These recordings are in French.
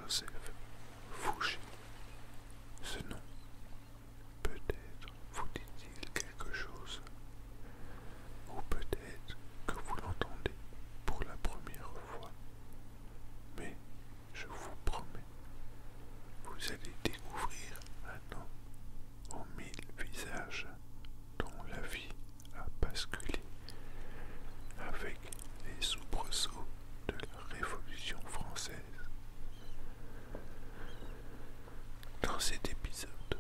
Joseph Fouché. Ce nom, peut-être vous dit-il quelque chose, ou peut-être que vous l'entendez pour la première fois, mais je vous promets, vous allez découvrir un homme aux 1000 visages dont la vie a basculé avec les soubresauts de la Révolution française. Dans cet épisode,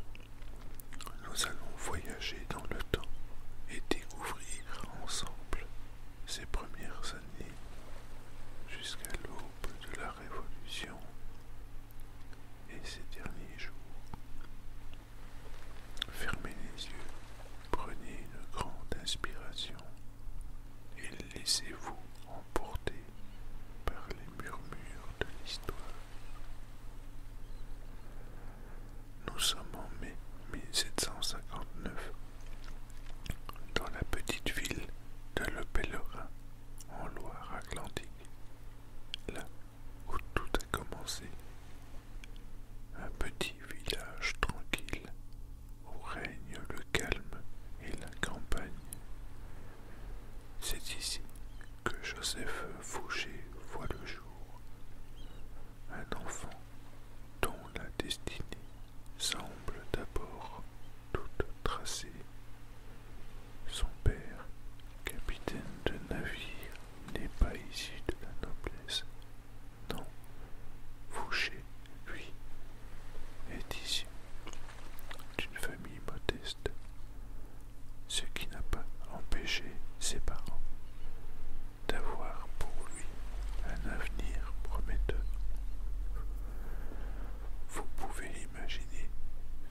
nous allons voyager dans le temps et découvrir ensemble ses premières années jusqu'à l'aube de la Révolution et ses derniers jours. Fermez les yeux, prenez une grande inspiration et laissez-vous emporter par les murmures de l'histoire. Nous sommes en mai 1759 dans la petite ville de Le Pèlerin en Loire-Atlantique, là où tout a commencé. Un petit village tranquille où règne le calme et la campagne. C'est ici que Joseph Fouché voit le jour. Un enfant dont la destinée semble d'abord toute tracée. Son père, capitaine de navire, n'est pas issu de la noblesse. Non, Fouché, lui, est issu d'une famille modeste, ce qui n'a pas empêché ses parents d'avoir pour lui un avenir prometteur. Vous pouvez imaginer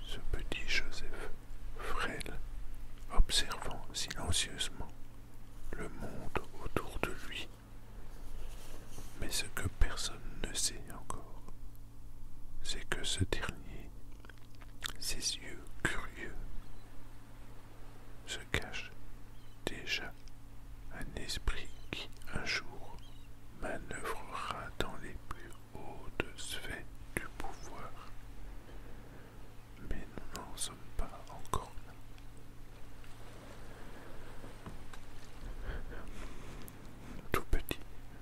ce petit Joseph, frêle, observant silencieusement le monde autour de lui. Mais ce que personne ne sait encore, c'est que ce dernier, ses yeux curieux, se cache déjà un esprit qui un jour manœuvrera dans les plus hautes sphères du pouvoir. Mais nous n'en sommes pas encore là. Tout petit,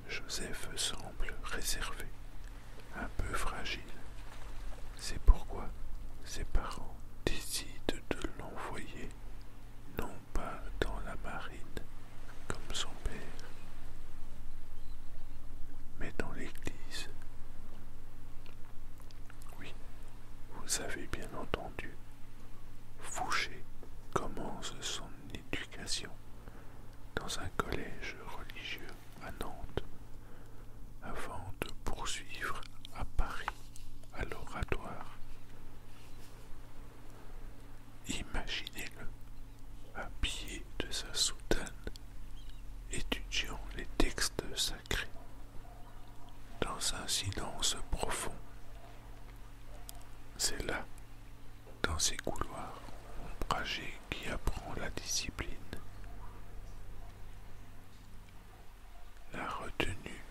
Joseph semble réservé, un peu fragile. C'est pourquoi ses parents décident de l'envoyer non pas dans la marine comme son père, mais dans l'église. Oui, vous avez bien entendu, Fouché commence son éducation dans un collège religieux à Nantes, avant de poursuivre à Paris, à l'Oratoire. Imaginez-le, habillé de sa soutane, étudiant les textes sacrés, dans un silence profond. C'est là, dans ces couloirs ombragés, qui apprend la discipline, la retenue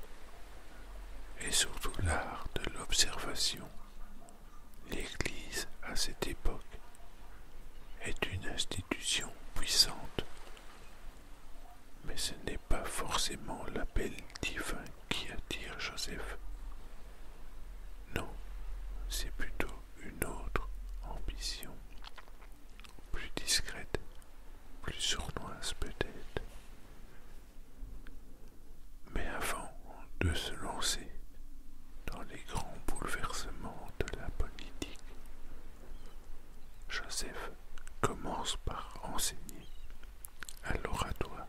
et surtout l'art de l'observation. L'Église, à cette époque, est une institution puissante, mais ce n'est pas forcément l'appel divin qui attire Joseph. Non, c'est plutôt une autre ambition, plus discrète, plus sournoise peut-être. Mais avant de se lancer dans les grands bouleversements de la politique, Joseph commence par enseigner à l'Oratoire.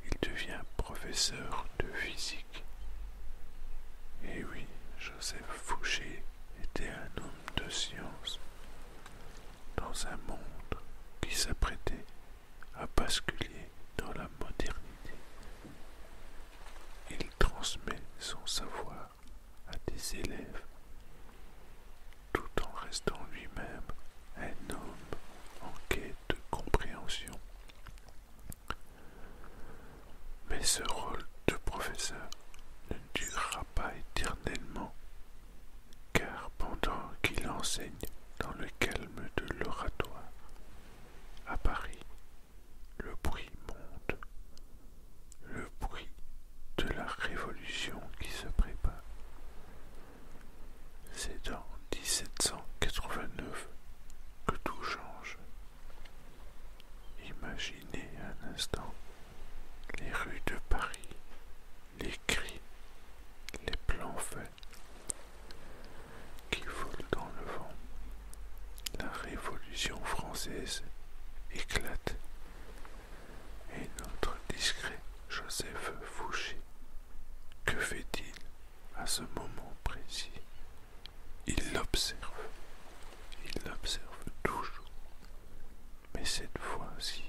Il devient professeur de physique. Et oui, Joseph Fouché était un homme de science dans un monde qui s'apprêtait à basculer dans la modernité. Il transmet son savoir à des élèves tout en restant lui-même un homme en quête de compréhension. Mais ce rôle de professeur ne durera pas éternellement, s'enseigne dans le calme de l'oratoire. À Paris, le bruit monte, le bruit de la révolution qui se prépare. C'est en 1789 que tout change. Imaginez un instant les rues de Paris, les cris, les plans faits qui volent dans le vent. La Révolution française éclate et notre discret Joseph Fouché, que fait-il à ce moment précis? Il l'observe toujours, mais cette fois-ci,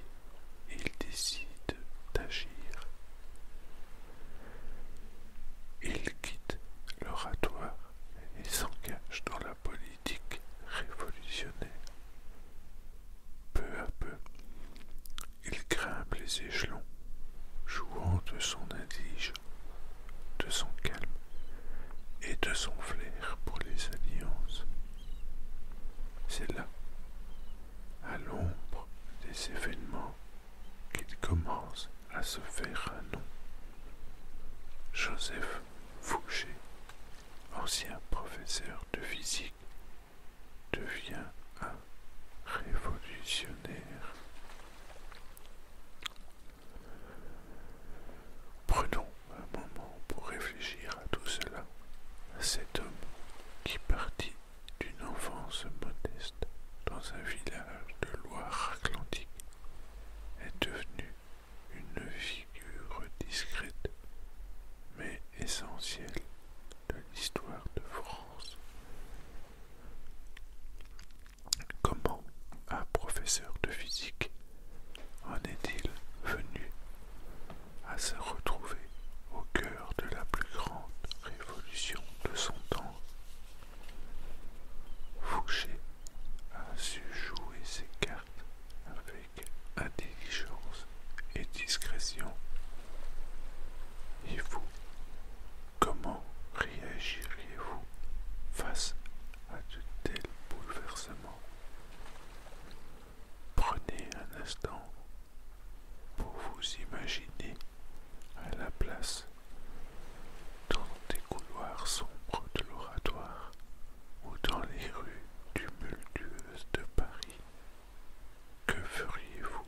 il décide d'agir. Il quitte l'oratoire et s'engage dans la politique révolutionnaire. Peu à peu, il grimpe les échelons, jouant de son intelligence, de son calme et de son flair pour les alliances. C'est là, à l'ombre des événements, qu'il commence à se faire un nom. Joseph Fouché, ancien professeur de physique, devient un révolutionnaire. Prenons un moment pour réfléchir à tout cela. Cet homme qui partit d'une enfance modeste dans un village de Loire-Atlantique est devenu une figure discrète mais essentielle de l'histoire de France. Comment un professeur de physique en est-il venu à se retrouver au cœur de la plus grande révolution de son temps? Fouché a su jouer ses cartes avec intelligence et discrétion. Et vous, comment réagiriez-vous face à de tels bouleversements? Prenez un instant pour vous imaginer à la place dans des couloirs sombres de l'oratoire ou dans les rues tumultueuses de Paris. Que feriez-vous?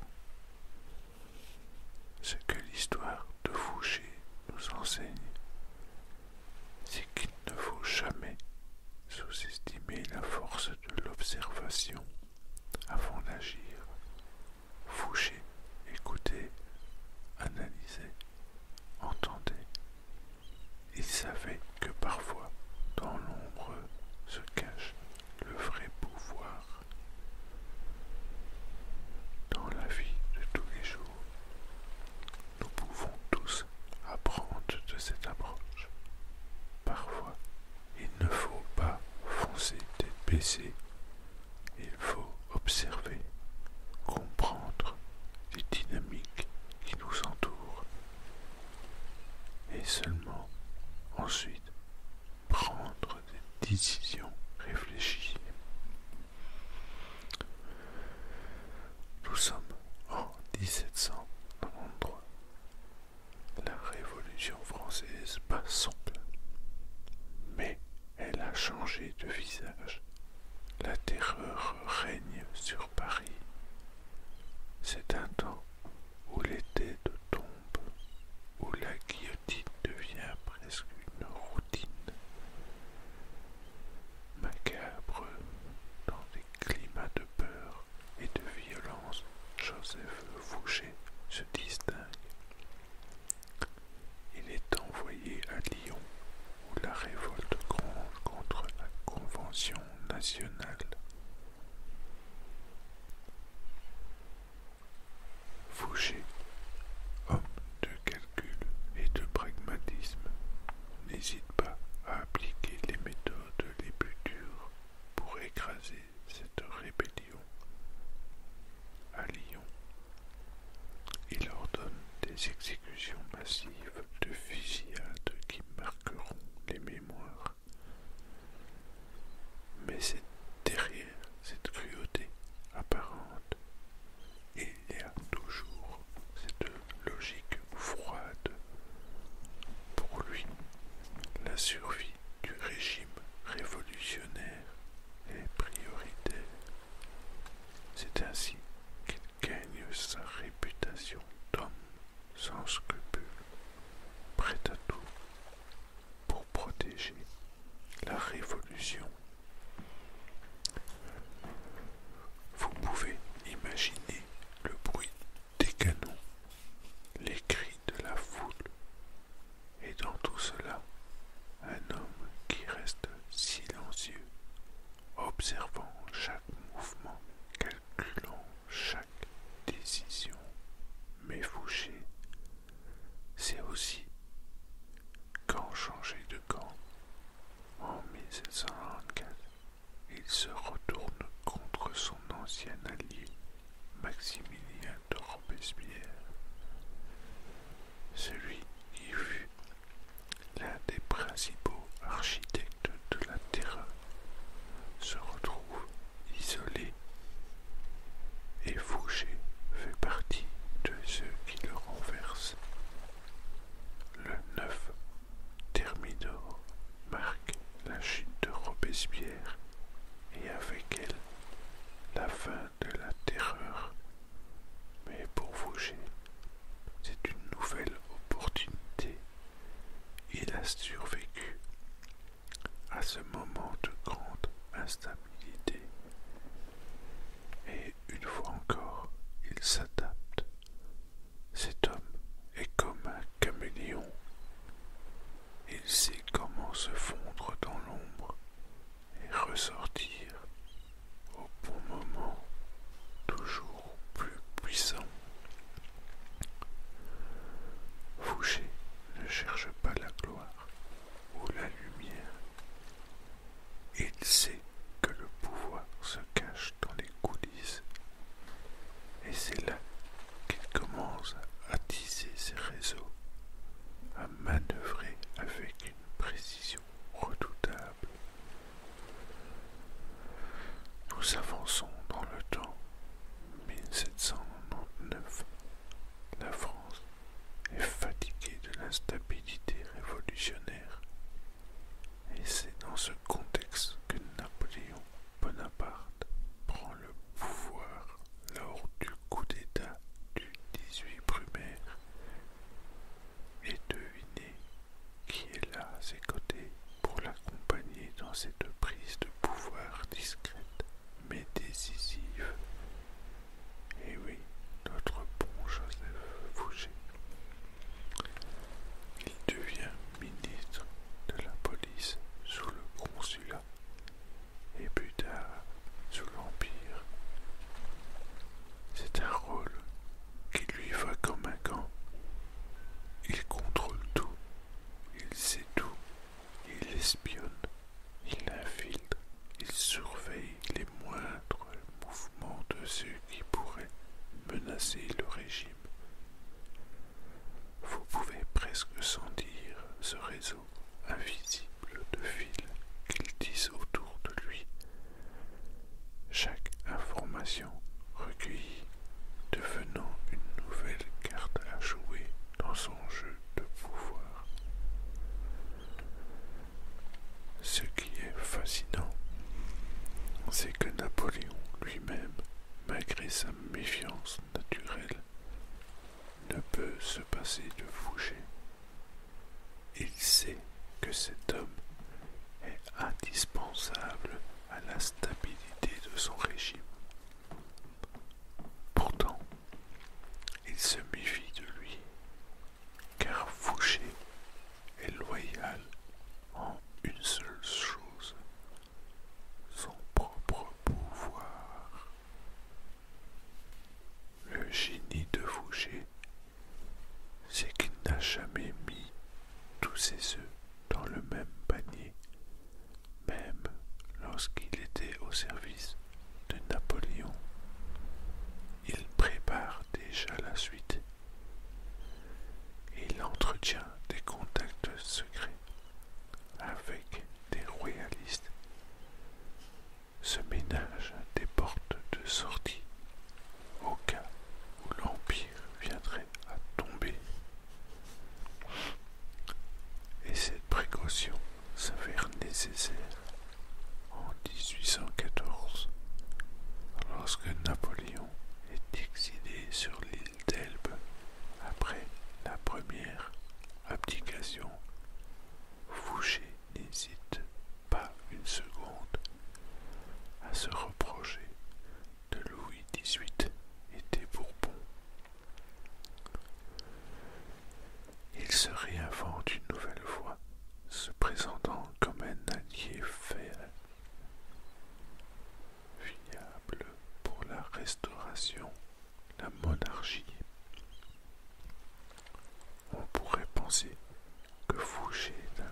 Ce que l'histoire de Fouché nous enseigne, c'est qu'il ne faut jamais sous-estimer la force de l'observation avant d'agir. Fouché écoutait, analysait, entendait. Il savait que parfois, dans l'ombre, se cache le vrai pouvoir. Dans la vie de tous les jours, nous pouvons tous apprendre de cette approche. Parfois, il ne faut pas foncer tête baissée. Il faut observer, comprendre les dynamiques qui nous entourent et seulement ensuite prendre des décisions réfléchies. Nous sommes en 1793. La Révolution française bat son plein, mais elle a changé de visage. La terreur règne sur Paris. C'est un temps où les têtes tombent, où la guillotine devient presque une routine. Macabre changer de camp. En 1794, il se retourne contre son ancien allié, Maximilien de Robespierre, celui qui fut l'un des principaux architectes de la Terreur, se retrouve isolé et Fouché fait partie de ceux qui le renversent. Le 9 Thermidor marque la chute de Robespierre et avec elle la fin de la Terreur. Mais pour Fouché, c'est une nouvelle opportunité. Il a survécu à ce moment de grande instabilité et une fois encore, il s'adapte. Cet homme est comme un caméléon. Il sait comment se fondre dans l'ombre et ressortir au bon moment, toujours plus puissant. Fouché ne cherche pas la gloire ou la lumière. Il sait que le pouvoir se cache dans les coulisses. Et c'est là qu'il commence à tisser ses réseaux, à manœuvrer avec une précision redoutable. Nous avançons dans le temps. 1799. La France est fatiguée de l'instabilité révolutionnaire. Et c'est dans ce contexte que Napoléon Bonaparte prend le pouvoir lors du coup d'État du 18 Brumaire. Et devinez qui est là à ses côtés pour l'accompagner dans cette prise de pouvoir discrète mais décisive. Et oui, notre bon Joseph Fouché. Il devient ministre de la police sous le consulat et plus tard sous l'Empire. C'est un rôle qui lui va comme un gant. Il contrôle tout, il sait tout, il espionne, il infiltre, il surveille les moindres mouvements de ceux qui pourraient menacer le régime. Vous pouvez presque sentir ce réseau invisible de fils qu'il tisse autour de lui. Chaque information recueillie devenant une nouvelle carte à jouer dans son jeu de pouvoir. Ce qui est fascinant, c'est que Napoléon lui-même, malgré sa méfiance naturelle, ne peut se passer de Fouché. Il sait que cet homme est indispensable à la stabilité de son régime. Pourtant, il se méfie de lui, car Fouché est loyal en une seule chose, son propre pouvoir. Le génie de Fouché, c'est qu'il n'a jamais mis tous ses œufs dans le même panier, même lorsqu'il était au service de Napoléon. Il prépare déjà la suite. Il entretient des contacts secrets avec des royalistes, se ménage des portes de sortie au cas où l'Empire viendrait à tomber. Et cette précaution s'avère nécessaire en 1814, lorsque Napoléon est exilé sur l'île d'Elbe après la première abdication. Fouché n'hésite pas une seconde à se reprocher de Louis XVIII et des Bourbons. Il se réinvente une nouvelle fois, se présentant comme un allié fiable pour la restauration, la monarchie. On pourrait penser que Fouché est un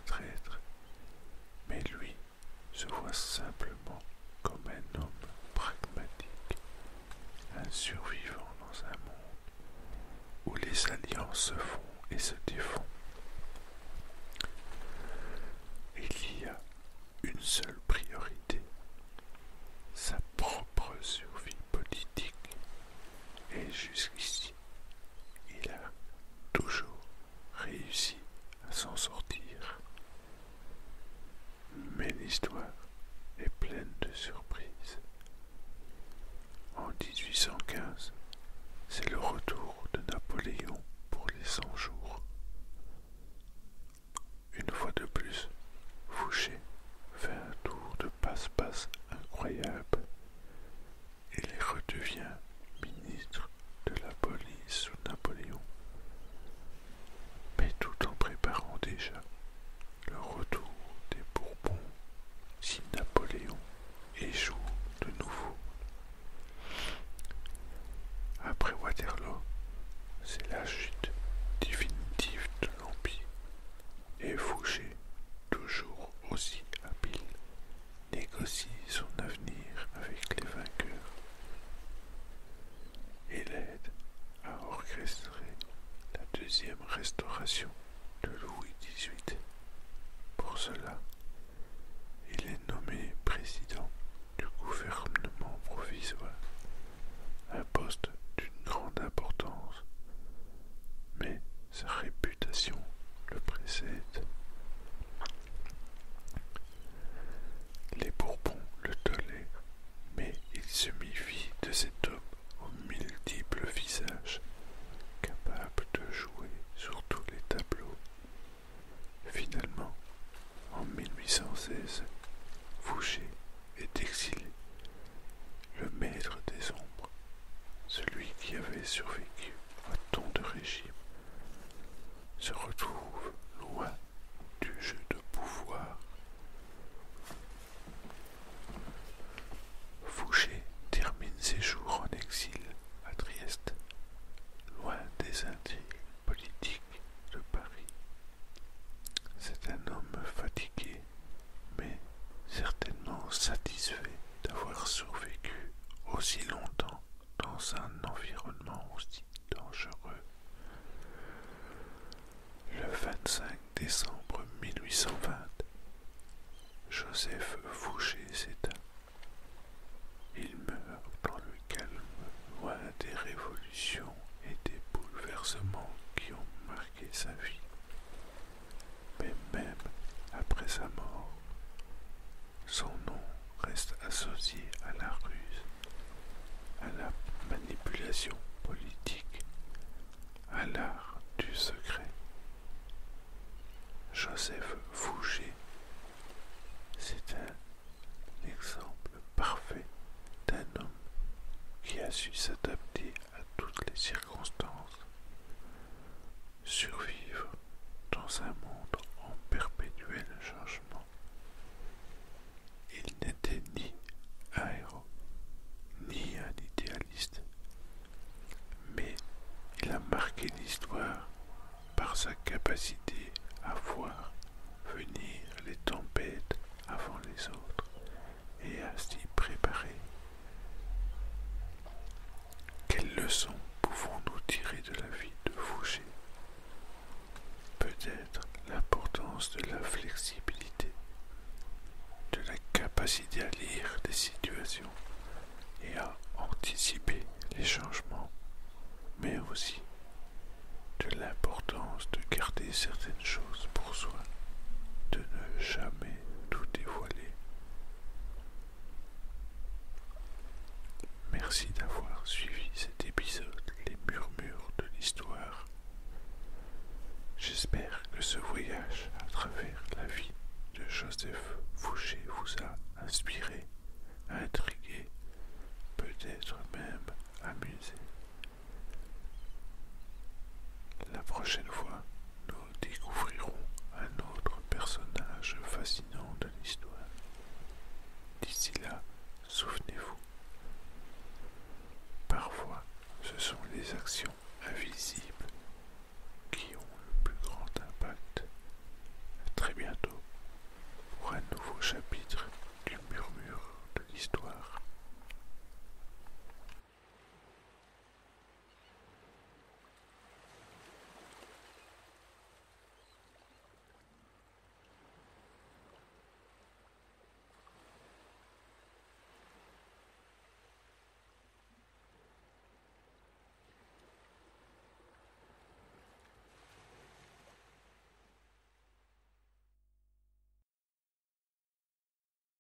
décembre 1820, Joseph Fouché s'éteint. Il meurt dans le calme, loin des révolutions et des bouleversements qui ont marqué sa vie. Mais même après sa mort, son nom reste associé à la ruse, à la manipulation politique, à l'art du secret. Joseph Fouché, c'est un exemple parfait d'un homme qui a su s'adapter à toutes les circonstances, survivre dans un monde en perpétuel changement. Il n'était ni un héros, ni un idéaliste, mais il a marqué l'histoire par sa capacité à voir venir les tempêtes avant les autres et à s'y préparer. Quelles leçons pouvons-nous tirer de la vie de Fouché? Peut-être l'importance de la flexibilité, de la capacité à lire des situations et à anticiper les changements, mais aussi de l'importance de garder certaines choses